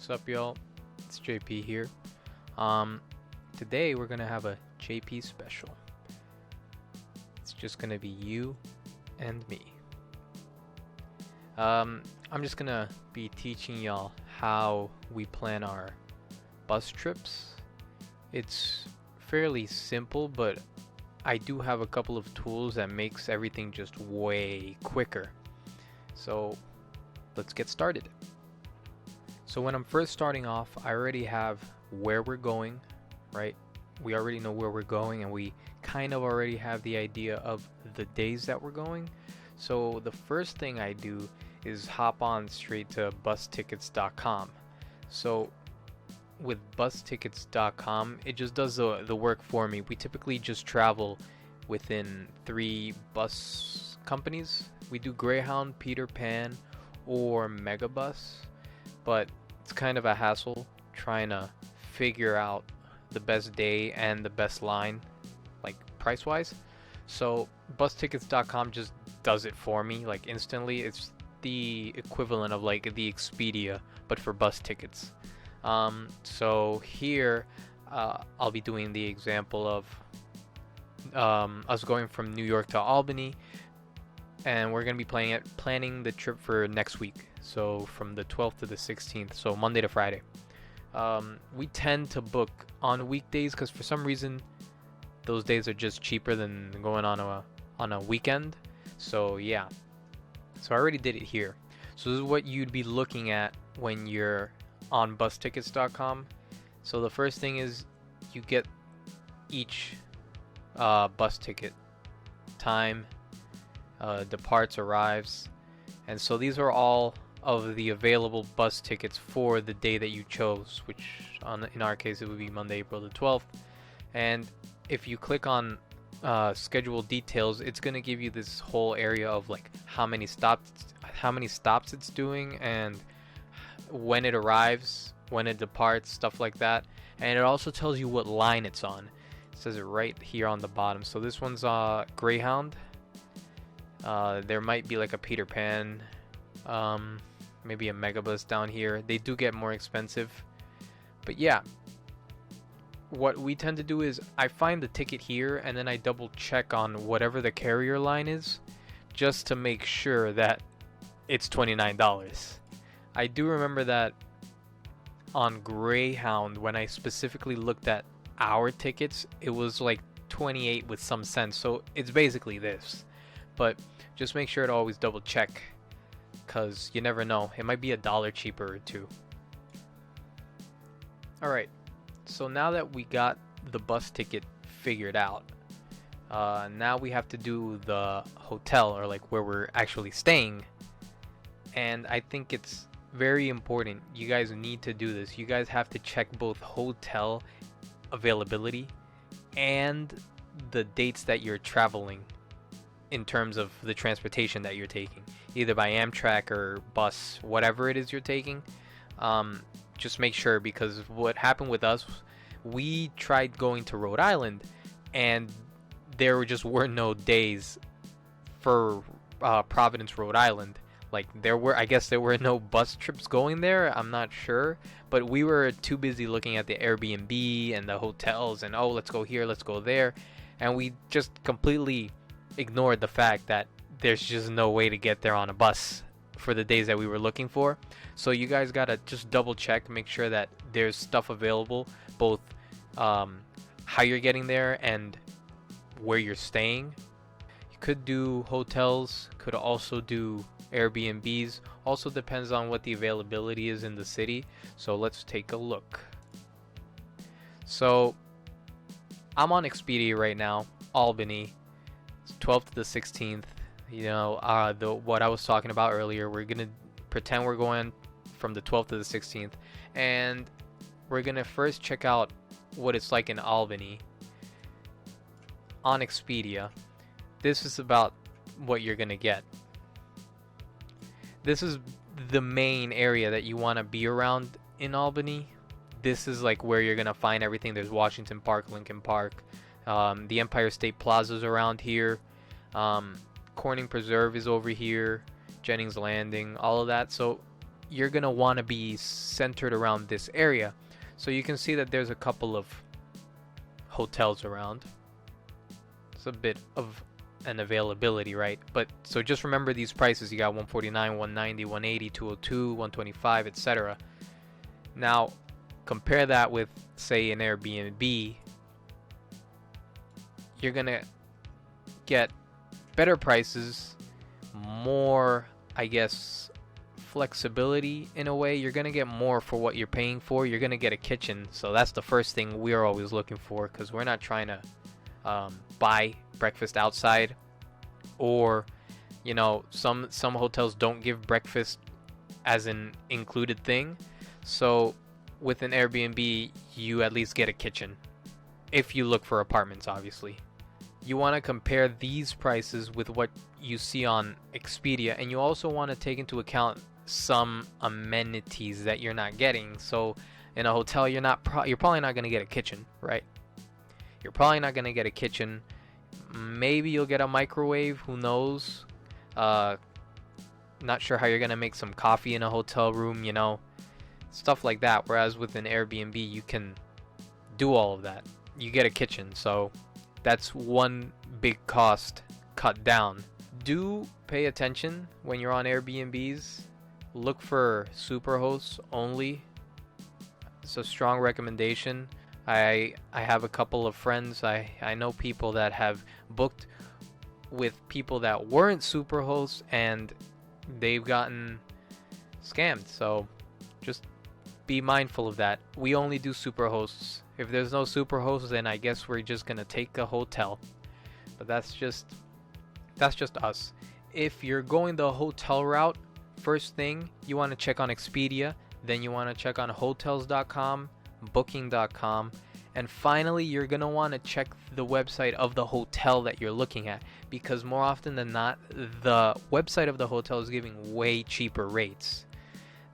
What's up, y'all? It's JP here. Today we're gonna have a JP special. It's just gonna be you and me. I'm just gonna be teaching y'all how we plan our bus trips. It's fairly simple, but I do have a couple of tools that makes everything just way quicker. So let's get started. So when I'm first starting off, I already have where we're going, right? We already know where we're going, and we kind of already have the idea of the days that we're going. So the first thing I do is hop on straight to bustickets.com. So with bustickets.com, it just does the work for me. We typically just travel within 3 bus companies. We do Greyhound, Peter Pan, or Megabus, but it's kind of a hassle trying to figure out the best day and the best line, like price wise. So bustickets.com just does it for me, like instantly. It's the equivalent of like the Expedia but for bus tickets. So here I'll be doing the example of us going from New York to Albany, and we're gonna be planning the trip for next week, so from the 12th to the 16th, so Monday to Friday. We tend to book on weekdays because for some reason those days are just cheaper than going on a weekend. So yeah, so I already did it here. So this is what you'd be looking at when you're on bustickets.com. So the first thing is you get each bus ticket, time, departs, arrives, and so these are all of the available bus tickets for the day that you chose, which in our case it would be Monday, April the 12th. And if you click on schedule details, it's going to give you this whole area of like how many stops it's doing, and when it arrives, when it departs, stuff like that. And it also tells you what line it's on. It says it right here on the bottom. So this one's Greyhound. There might be like a Peter Pan, maybe a Megabus down here. They do get more expensive, but yeah, what we tend to do is I find the ticket here and then I double check on whatever the carrier line is, just to make sure that it's $29. I do remember that on Greyhound, when I specifically looked at our tickets, it was like 28 with some cents, so it's basically this. But just make sure to always double check, because you never know, it might be $1 cheaper or $2. Alright, so now that we got the bus ticket figured out, now we have to do the hotel, or like where we're actually staying. And I think it's very important, you guys need to do this. You guys have to check both hotel availability and the dates that you're traveling, in terms of the transportation that you're taking, either by Amtrak or bus, whatever it is you're taking. Just make sure, because what happened with us, we tried going to Rhode Island and there just were no days for Providence, Rhode Island. Like I guess there were no bus trips going there, I'm not sure, but we were too busy looking at the Airbnb and the hotels and let's go here, let's go there, and we just completely ignored the fact that there's just no way to get there on a bus for the days that we were looking for. So you guys gotta just double check, make sure that there's stuff available, both how you're getting there and where you're staying. You could do hotels, could also do Airbnbs, also depends on what the availability is in the city. So let's take a look. So I'm on Expedia right now, Albany, 12th to the 16th. You know, what I was talking about earlier, we're gonna pretend we're going from the 12th to the 16th, and we're gonna first check out what it's like in Albany on Expedia. This is about what you're gonna get. This is the main area that you want to be around in Albany. This is like where you're gonna find everything. There's Washington Park, Lincoln Park, the Empire State Plaza's around here, Corning Preserve is over here, Jennings Landing, all of that. So you're gonna want to be centered around this area. So you can see that there's a couple of hotels around. It's a bit of an availability, right? But so just remember these prices. You got 149, 190, 180, 202, 125, etc. Now compare that with, say, an Airbnb. You're gonna get better prices, more, I guess, flexibility in a way. You're gonna get more for what you're paying for. You're gonna get a kitchen, so that's the first thing we're always looking for, because we're not trying to buy breakfast outside, or you know, some hotels don't give breakfast as an included thing. So with an Airbnb, you at least get a kitchen if you look for apartments. Obviously, you want to compare these prices with what you see on Expedia, and you also want to take into account some amenities that you're not getting. So in a hotel, you're probably not going to get a kitchen, right? You're probably not going to get a kitchen. Maybe you'll get a microwave, who knows? Not sure how you're going to make some coffee in a hotel room, you know, stuff like that. Whereas with an Airbnb, you can do all of that. You get a kitchen, so that's one big cost cut down. Do pay attention when you're on Airbnbs. Look for superhosts only. It's a strong recommendation. I have a couple of friends. I know people that have booked with people that weren't superhosts, and they've gotten scammed. So just be mindful of that. We only do superhosts. If there's no superhosts, then I guess we're just gonna take a hotel. But that's just us. If you're going the hotel route, first thing you want to check on Expedia, then you want to check on hotels.com, booking.com, and finally you're going to want to check the website of the hotel that you're looking at, because more often than not, the website of the hotel is giving way cheaper rates.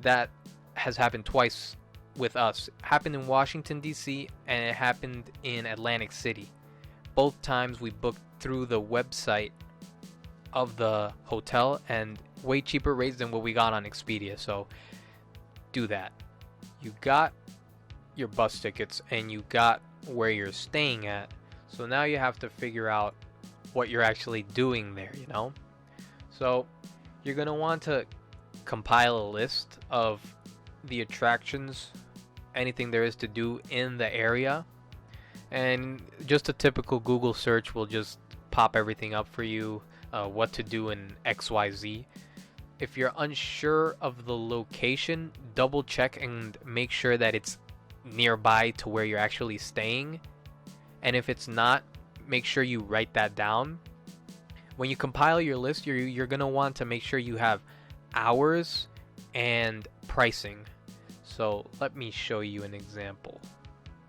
That has happened twice with us. It happened in Washington, D.C., and it happened in Atlantic City. Both times we booked through the website of the hotel, and way cheaper rates than what we got on Expedia. So do that. You got your bus tickets and you got where you're staying at, so now you have to figure out what you're actually doing there, you know. So you're gonna want to compile a list of the attractions, anything there is to do in the area, and just a typical Google search will just pop everything up for you, what to do in XYZ. If you're unsure of the location, double check and make sure that it's nearby to where you're actually staying. And if it's not, make sure you write that down. When you compile your list, you're gonna want to make sure you have hours and pricing. So let me show you an example.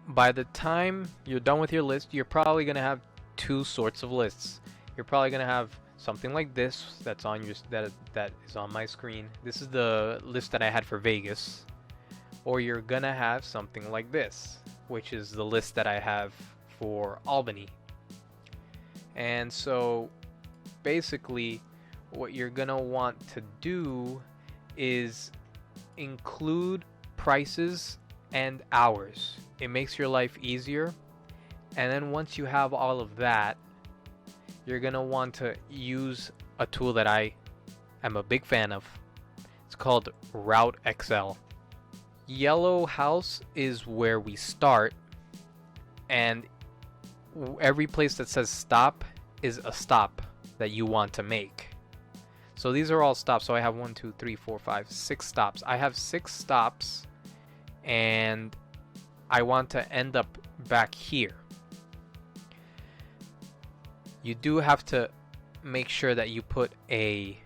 By the time you're done with your list, you're probably gonna have two sorts of lists. You're probably gonna have something like this that's on your that is on my screen. This is the list that I had for Vegas. Or you're gonna have something like this, which is the list that I have for Albany. And so basically what you're gonna want to do is include prices and hours. It makes your life easier. And then once you have all of that, you're gonna want to use a tool that I am a big fan of. It's called Route XL. Yellow house is where we start, and every place that says stop is a stop that you want to make. So these are all stops. So I have 1, 2, 3, 4, 5, 6 stops. I have 6 stops, and I want to end up back here. You do have to make sure that you put a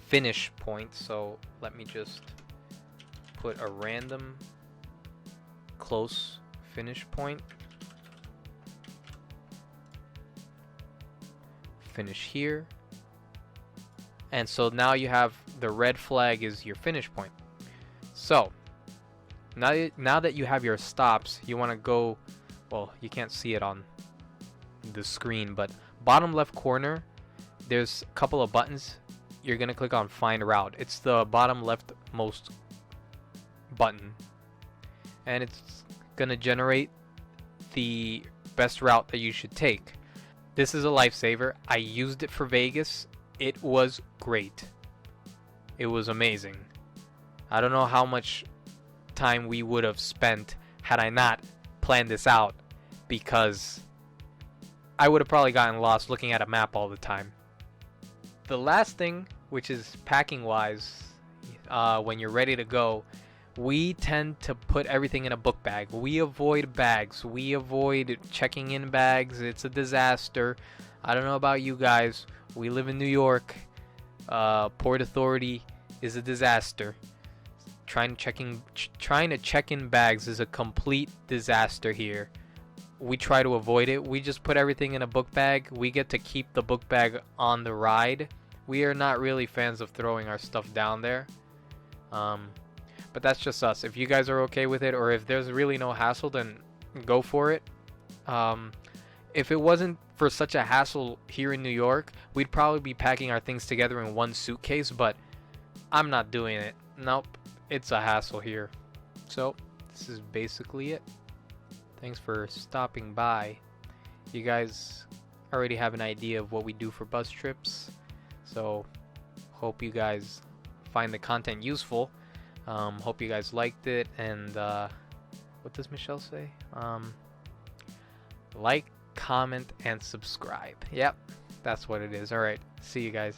finish point. So let me just put a random close finish point. Finish here. And so now you have the red flag is your finish point. So now that you have your stops, you want to go, well, you can't see it on the screen, but bottom left corner, there's a couple of buttons. You're going to click on Find Route. It's the bottom left most button, and it's gonna generate the best route that you should take. This is a lifesaver. I used it for Vegas. It was great. It was amazing. I don't know how much time we would have spent had I not planned this out, because I would have probably gotten lost looking at a map all the time. The last thing, which is packing wise, when you're ready to go, we tend to put everything in a book bag. We avoid bags. We avoid checking in bags. It's a disaster. I don't know about you guys. We live in New York. Port Authority is a disaster. Trying to check in bags is a complete disaster here. We try to avoid it. We just put everything in a book bag. We get to keep the book bag on the ride. We are not really fans of throwing our stuff down there. But that's just us. If you guys are okay with it, or if there's really no hassle, then go for it. If it wasn't for such a hassle here in New York, we'd probably be packing our things together in one suitcase, but I'm not doing it. Nope. It's a hassle here. So, this is basically it. Thanks for stopping by. You guys already have an idea of what we do for bus trips, so hope you guys find the content useful. Hope you guys liked it, and what does Michelle say? Like, comment, and subscribe. Yep, that's what it is. Alright, see you guys.